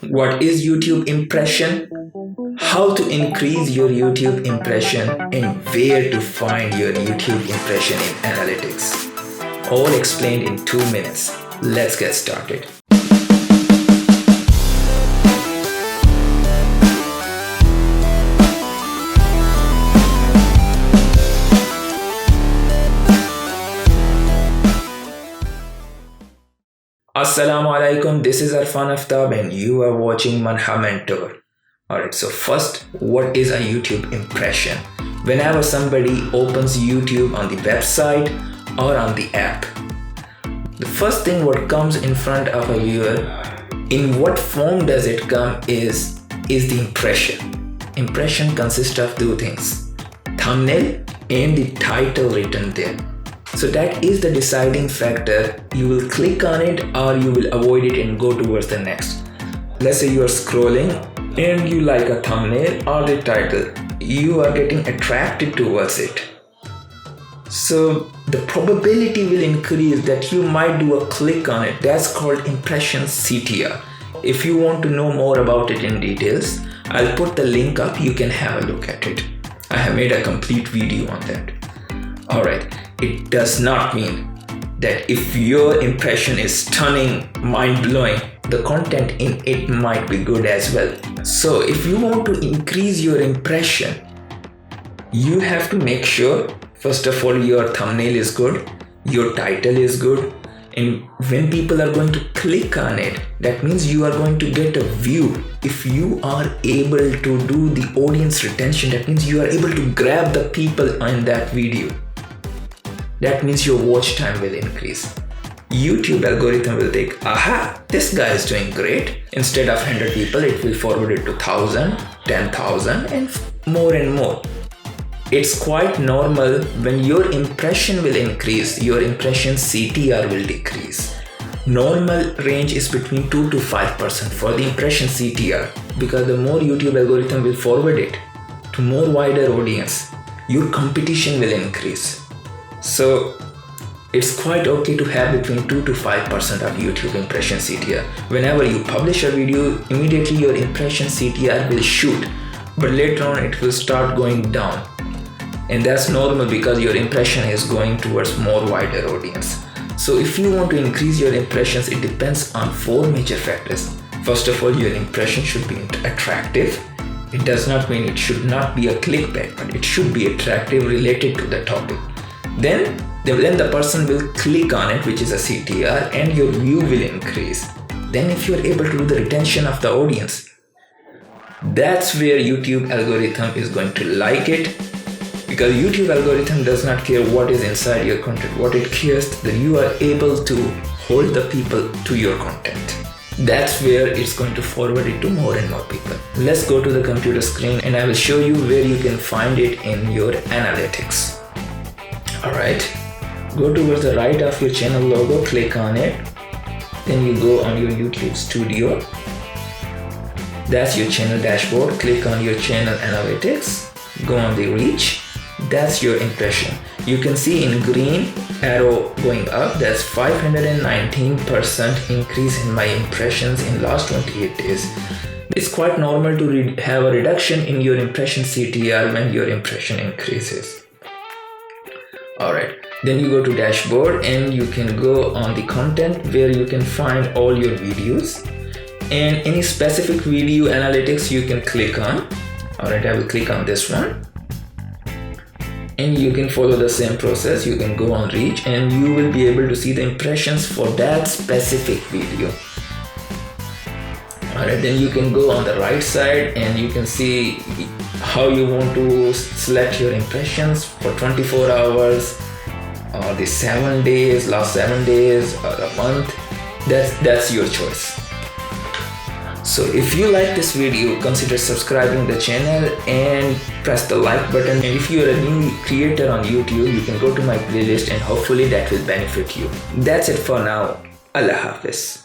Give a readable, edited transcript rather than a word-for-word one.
What is YouTube impression? How to increase your YouTube impression and where to find your YouTube impression in analytics. All explained in 2 minutes. Let's get started. Assalamu alaikum, this is Arfan Aftab and you are watching MANHA Mentor. Alright, so first, what is a YouTube impression? Whenever somebody opens YouTube on the website or on the app, the first thing what comes in front of a viewer, in what form does it come is the impression. Impression consists of two things, thumbnail and the title written there. So that is the deciding factor. You will click on it or you will avoid it and go towards the next. Let's say you are scrolling and you like a thumbnail or the title. You are getting attracted towards it. So the probability will increase that you might do a click on it. That's called impression CTR. If you want to know more about it in details, I'll put the link up. You can have a look at it. I have made a complete video on that. Alright. It does not mean that if your impression is stunning, mind-blowing, the content in it might be good as well. So if you want to increase your impression, you have to make sure, first of all, your thumbnail is good, your title is good, and when people are going to click on it, that means you are going to get a view. If you are able to do the audience retention, that means you are able to grab the people in that video. That means your watch time will increase. YouTube algorithm will think, aha, this guy is doing great. Instead of 100 people, it will forward it to 1,000, 10,000 and more. It's quite normal. When your impression will increase, your impression CTR will decrease. Normal range is between 2 to 5% for the impression CTR, because the more YouTube algorithm will forward it to more wider audience, your competition will increase. So it's quite okay to have between 2 to 5% of YouTube impression CTR. Whenever you publish a video, immediately your impression CTR will shoot, but later on it will start going down. And that's normal because your impression is going towards more wider audience. So if you want to increase your impressions, it depends on 4 major factors. First of all, your impression should be attractive. It does not mean it should not be a clickbait, but it should be attractive, related to the topic. Then the person will click on it, which is a CTR, and your view will increase. Then if you are able to do the retention of the audience, that's where YouTube algorithm is going to like it, because YouTube algorithm does not care what is inside your content. What it cares is that you are able to hold the people to your content. That's where it's going to forward it to more and more people. Let's go to the computer screen and I will show you where you can find it in your analytics. Alright, go towards the right of your channel logo, click on it, then you go on your YouTube studio. That's your channel dashboard, click on your channel analytics, go on the reach, that's your impression. You can see in green arrow going up, that's 519% increase in my impressions in last 28 days. It's quite normal to have a reduction in your impression CTR when your impression increases. Alright, then you go to dashboard and you can go on the content where you can find all your videos, and any specific video analytics you can click on. Alright, I will click on this one and you can follow the same process. You can go on reach and you will be able to see the impressions for that specific video. Alright, then you can go on the right side and you can see how you want to select your impressions for 24 hours or the 7 days, last 7 days or a month. That's your choice. So if you like this video, consider subscribing the channel and press the like button. And if you are a new creator on YouTube, you can go to my playlist and hopefully that will benefit you. That's it for now. Allah Hafiz.